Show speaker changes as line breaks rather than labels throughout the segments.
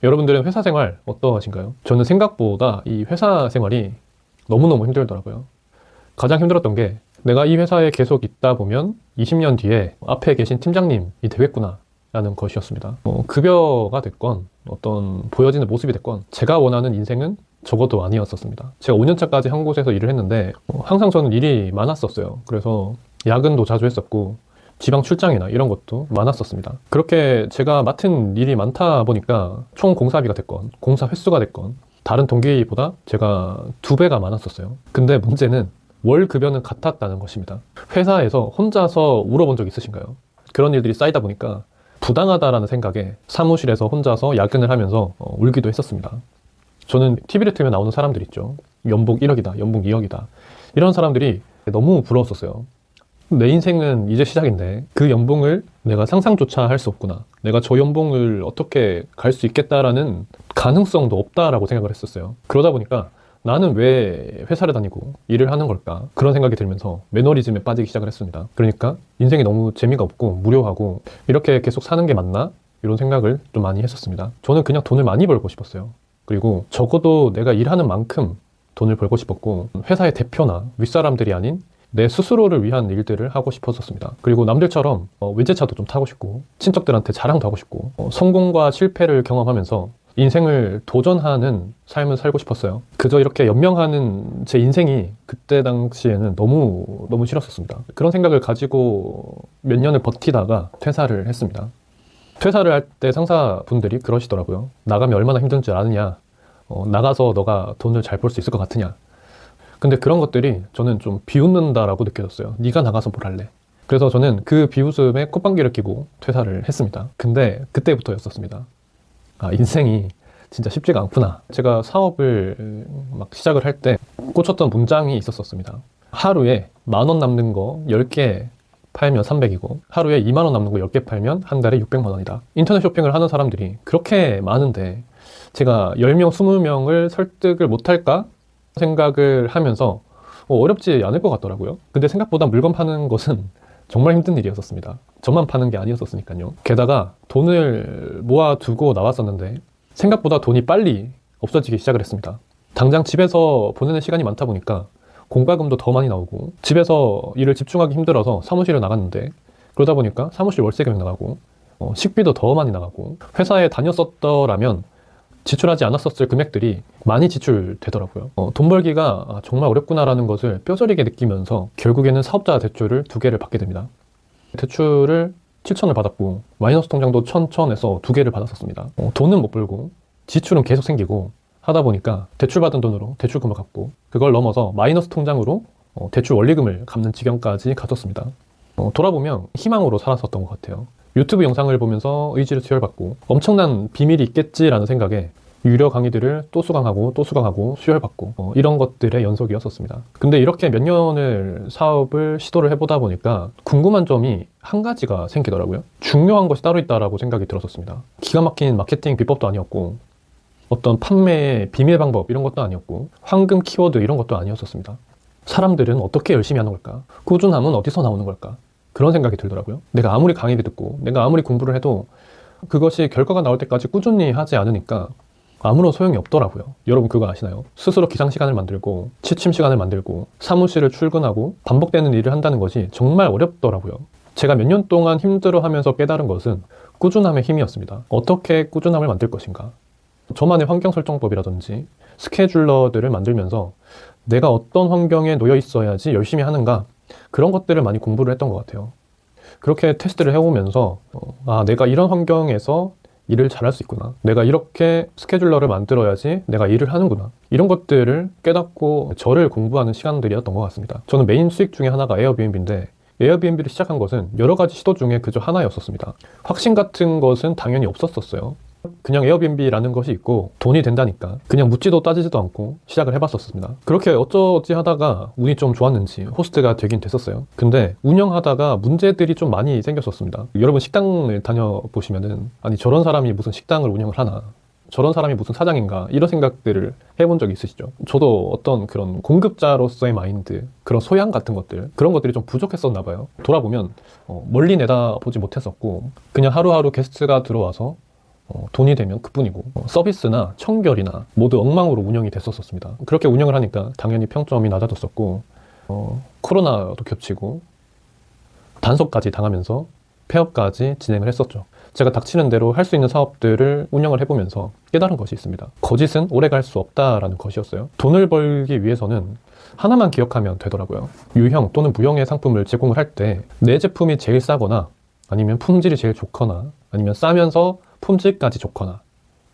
여러분들은 회사 생활 어떠하신가요? 저는 생각보다 이 회사 생활이 너무너무 힘들더라고요. 가장 힘들었던 게 내가 이 회사에 계속 있다 보면 20년 뒤에 앞에 계신 팀장님이 되겠구나 라는 것이었습니다. 급여가 됐건 어떤 보여지는 모습이 됐건 제가 원하는 인생은 적어도 아니었었습니다. 제가 5년차까지 한 곳에서 일을 했는데 항상 저는 일이 많았었어요. 그래서 야근도 자주 했었고 지방 출장이나 이런 것도 많았었습니다. 그렇게 제가 맡은 일이 많다 보니까 총 공사비가 됐건 공사 횟수가 됐건 다른 동기보다 제가 2배가 많았었어요. 근데 문제는 월 급여는 같았다는 것입니다. 회사에서 혼자서 울어본 적 있으신가요? 그런 일들이 쌓이다 보니까 부당하다라는 생각에 사무실에서 혼자서 야근을 하면서 울기도 했었습니다. 저는 TV를 틀면 나오는 사람들 있죠. 연봉 1억이다, 연봉 2억이다. 이런 사람들이 너무 부러웠었어요. 내 인생은 이제 시작인데 그 연봉을 내가 상상조차 할 수 없구나. 내가 저 연봉을 어떻게 갈 수 있겠다라는 가능성도 없다라고 생각을 했었어요. 그러다 보니까 나는 왜 회사를 다니고 일을 하는 걸까? 그런 생각이 들면서 매너리즘에 빠지기 시작을 했습니다. 그러니까 인생이 너무 재미가 없고 무료하고 이렇게 계속 사는 게 맞나? 이런 생각을 좀 많이 했었습니다. 저는 그냥 돈을 많이 벌고 싶었어요. 그리고 적어도 내가 일하는 만큼 돈을 벌고 싶었고 회사의 대표나 윗사람들이 아닌 내 스스로를 위한 일들을 하고 싶었었습니다. 그리고 남들처럼 외제차도 좀 타고 싶고 친척들한테 자랑도 하고 싶고 성공과 실패를 경험하면서 인생을 도전하는 삶을 살고 싶었어요. 그저 이렇게 연명하는 제 인생이 그때 당시에는 너무 싫었었습니다. 그런 생각을 가지고 몇 년을 버티다가 퇴사를 했습니다. 퇴사를 할 때 상사분들이 그러시더라고요. 나가면 얼마나 힘든 줄 아느냐. 나가서 너가 돈을 잘 벌 수 있을 것 같으냐. 근데 그런 것들이 저는 좀 비웃는다라고 느껴졌어요. 네가 나가서 뭘 할래? 그래서 저는 그 비웃음에 콧방귀를 뀌고 퇴사를 했습니다. 근데 그때부터였었습니다. 아, 인생이 진짜 쉽지가 않구나. 제가 사업을 막 시작을 할 때 꽂혔던 문장이 있었습니다. 하루에 10,000원 남는 거 10개 팔면 300이고 하루에 20,000원 남는 거 10개 팔면 한 달에 600만 원이다. 인터넷 쇼핑을 하는 사람들이 그렇게 많은데 제가 10명, 20명을 설득을 못할까 생각을 하면서 어렵지 않을 것 같더라고요. 근데 생각보다 물건 파는 것은 정말 힘든 일이었었습니다. 저만 파는 게 아니었으니까요. 게다가 돈을 모아두고 나왔었는데 생각보다 돈이 빨리 없어지기 시작을 했습니다. 당장 집에서 보내는 시간이 많다 보니까 공과금도 더 많이 나오고 집에서 일을 집중하기 힘들어서 사무실을 나갔는데 그러다 보니까 사무실 월세 금액 나가고 식비도 더 많이 나가고 회사에 다녔었더라면 지출하지 않았었을 금액들이 많이 지출되더라고요. 돈 벌기가 정말 어렵구나라는 것을 뼈저리게 느끼면서 결국에는 사업자 대출을 2개를 받게 됩니다. 대출을 7,000을 받았고 마이너스 통장도 1,000에서 2개를 받았었습니다. 돈은 못 벌고 지출은 계속 생기고 하다 보니까 대출받은 돈으로 대출금을 갚고 그걸 넘어서 마이너스 통장으로 대출 원리금을 갚는 지경까지 갔었습니다. 돌아보면 희망으로 살았었던 것 같아요. 유튜브 영상을 보면서 의지를 수혈받고 엄청난 비밀이 있겠지라는 생각에 유료 강의들을 또 수강하고 수혈받고 이런 것들의 연속이었었습니다. 근데 이렇게 몇 년을 사업을 시도를 해보다 보니까 궁금한 점이 한 가지가 생기더라고요. 중요한 것이 따로 있다라고 생각이 들었었습니다. 기가 막힌 마케팅 비법도 아니었고 어떤 판매의 비밀 방법 이런 것도 아니었고 황금 키워드 이런 것도 아니었었습니다. 사람들은 어떻게 열심히 하는 걸까? 꾸준함은 어디서 나오는 걸까? 그런 생각이 들더라고요. 내가 아무리 강의를 듣고 내가 아무리 공부를 해도 그것이 결과가 나올 때까지 꾸준히 하지 않으니까 아무런 소용이 없더라고요. 여러분 그거 아시나요? 스스로 기상시간을 만들고 취침시간을 만들고 사무실을 출근하고 반복되는 일을 한다는 것이 정말 어렵더라고요. 제가 몇 년 동안 힘들어하면서 깨달은 것은 꾸준함의 힘이었습니다. 어떻게 꾸준함을 만들 것인가? 저만의 환경 설정법이라든지 스케줄러들을 만들면서 내가 어떤 환경에 놓여 있어야지 열심히 하는가 그런 것들을 많이 공부를 했던 것 같아요. 그렇게 테스트를 해오면서 내가 이런 환경에서 일을 잘할 수 있구나. 내가 이렇게 스케줄러를 만들어야지 내가 일을 하는구나. 이런 것들을 깨닫고 저를 공부하는 시간들이었던 것 같습니다. 저는 메인 수익 중에 하나가 에어비앤비인데 에어비앤비를 시작한 것은 여러 가지 시도 중에 그저 하나였었습니다. 확신 같은 것은 당연히 없었어요. 그냥 에어비앤비라는 것이 있고 돈이 된다니까 그냥 묻지도 따지지도 않고 시작을 해봤었습니다. 그렇게 어쩌지 하다가 운이 좀 좋았는지 호스트가 되긴 됐었어요. 근데 운영하다가 문제들이 좀 많이 생겼었습니다. 여러분 식당을 다녀보시면은 아니 저런 사람이 무슨 식당을 운영을 하나 저런 사람이 무슨 사장인가 이런 생각들을 해본 적이 있으시죠? 저도 어떤 그런 공급자로서의 마인드 그런 소양 같은 것들 그런 것들이 좀 부족했었나 봐요. 돌아보면 멀리 내다보지 못했었고 그냥 하루하루 게스트가 들어와서 돈이 되면 그뿐이고 서비스나 청결이나 모두 엉망으로 운영이 됐었습니다. 그렇게 운영을 하니까 당연히 평점이 낮아졌었고 코로나도 겹치고 단속까지 당하면서 폐업까지 진행을 했었죠. 제가 닥치는 대로 할 수 있는 사업들을 운영을 해보면서 깨달은 것이 있습니다. 거짓은 오래 갈 수 없다라는 것이었어요. 돈을 벌기 위해서는 하나만 기억하면 되더라고요. 유형 또는 무형의 상품을 제공을 할 때 내 제품이 제일 싸거나 아니면 품질이 제일 좋거나 아니면 싸면서 품질까지 좋거나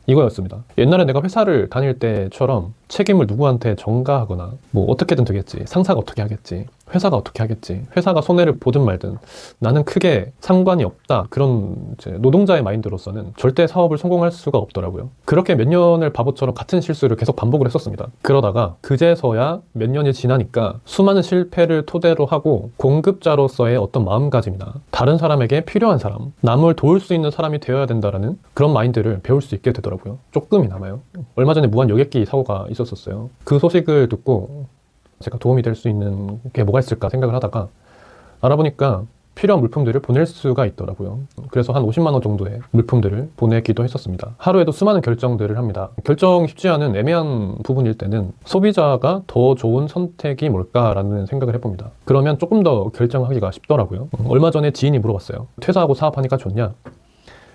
이거였습니다. 옛날에 내가 회사를 다닐 때처럼 책임을 누구한테 전가하거나 뭐 어떻게든 되겠지, 상사가 어떻게 하겠지, 회사가 어떻게 하겠지, 회사가 손해를 보든 말든 나는 크게 상관이 없다, 그런 이제 노동자의 마인드로서는 절대 사업을 성공할 수가 없더라고요. 그렇게 몇 년을 바보처럼 같은 실수를 계속 반복을 했었습니다. 그러다가 그제서야 몇 년이 지나니까 수많은 실패를 토대로 하고 공급자로서의 어떤 마음가짐이나 다른 사람에게 필요한 사람, 남을 도울 수 있는 사람이 되어야 된다라는 그런 마인드를 배울 수 있게 되더라고요. 조금이나마요. 얼마 전에 무한 여객기 사고가 있었어요. 그 소식을 듣고 제가 도움이 될 수 있는 게 뭐가 있을까 생각을 하다가 알아보니까 필요한 물품들을 보낼 수가 있더라고요. 그래서 한 50만 원 정도의 물품들을 보내기도 했었습니다. 하루에도 수많은 결정들을 합니다. 결정이 쉽지 않은 애매한 부분일 때는 소비자가 더 좋은 선택이 뭘까라는 생각을 해봅니다. 그러면 조금 더 결정하기가 쉽더라고요. 얼마 전에 지인이 물어봤어요. 퇴사하고 사업하니까 좋냐?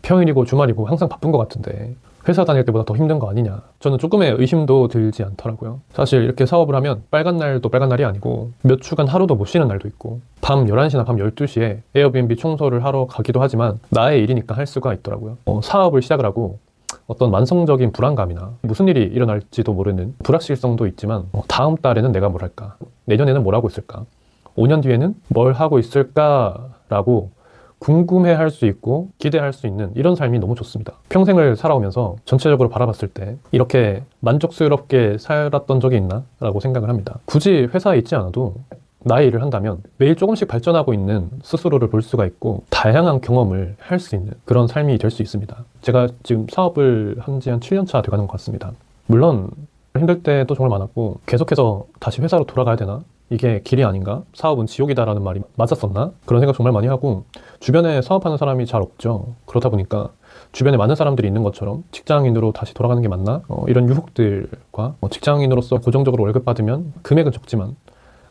평일이고 주말이고 항상 바쁜 것 같은데 회사 다닐 때보다 더 힘든 거 아니냐. 저는 조금의 의심도 들지 않더라고요. 사실 이렇게 사업을 하면 빨간 날도 빨간 날이 아니고 몇 주간 하루도 못 쉬는 날도 있고 밤 11시나 밤 12시에 에어비앤비 청소를 하러 가기도 하지만 나의 일이니까 할 수가 있더라고요. 사업을 시작을 하고 어떤 만성적인 불안감이나 무슨 일이 일어날지도 모르는 불확실성도 있지만 다음 달에는 내가 뭘 할까? 내년에는 뭘 하고 있을까? 5년 뒤에는 뭘 하고 있을까라고 궁금해할 수 있고 기대할 수 있는 이런 삶이 너무 좋습니다. 평생을 살아오면서 전체적으로 바라봤을 때 이렇게 만족스럽게 살았던 적이 있나? 라고 생각을 합니다. 굳이 회사에 있지 않아도 나의 일을 한다면 매일 조금씩 발전하고 있는 스스로를 볼 수가 있고 다양한 경험을 할 수 있는 그런 삶이 될 수 있습니다. 제가 지금 사업을 한 지 한 7년 차 돼가는 것 같습니다. 물론 힘들 때도 정말 많았고 계속해서 다시 회사로 돌아가야 되나? 이게 길이 아닌가? 사업은 지옥이다라는 말이 맞았었나? 그런 생각 정말 많이 하고 주변에 사업하는 사람이 잘 없죠. 그러다 보니까 주변에 많은 사람들이 있는 것처럼 직장인으로 다시 돌아가는 게 맞나? 이런 유혹들과 직장인으로서 고정적으로 월급 받으면 금액은 적지만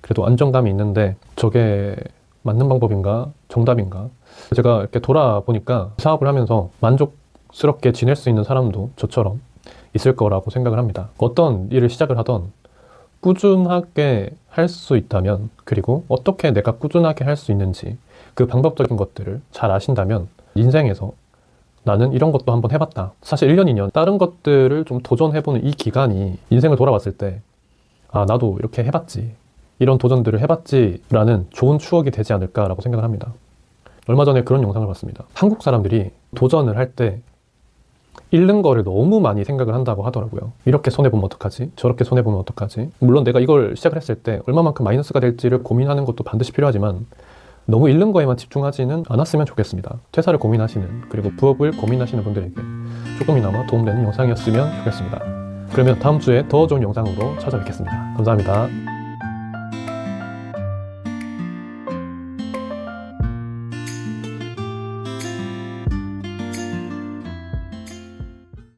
그래도 안정감이 있는데 저게 맞는 방법인가? 정답인가? 제가 이렇게 돌아보니까 사업을 하면서 만족스럽게 지낼 수 있는 사람도 저처럼 있을 거라고 생각을 합니다. 어떤 일을 시작을 하던 꾸준하게 할 수 있다면 그리고 어떻게 내가 꾸준하게 할 수 있는지 그 방법적인 것들을 잘 아신다면 인생에서 나는 이런 것도 한번 해봤다. 사실 1년, 2년 다른 것들을 좀 도전해보는 이 기간이 인생을 돌아봤을 때 아, 나도 이렇게 해봤지. 이런 도전들을 해봤지 라는 좋은 추억이 되지 않을까라고 생각을 합니다. 얼마 전에 그런 영상을 봤습니다. 한국 사람들이 도전을 할 때 잃는 거를 너무 많이 생각을 한다고 하더라고요. 이렇게 손해보면 어떡하지? 저렇게 손해보면 어떡하지? 물론 내가 이걸 시작을 했을 때 얼마만큼 마이너스가 될지를 고민하는 것도 반드시 필요하지만 너무 잃는 거에만 집중하지는 않았으면 좋겠습니다. 퇴사를 고민하시는 그리고 부업을 고민하시는 분들에게 조금이나마 도움되는 영상이었으면 좋겠습니다. 그러면 다음 주에 더 좋은 영상으로 찾아뵙겠습니다. 감사합니다.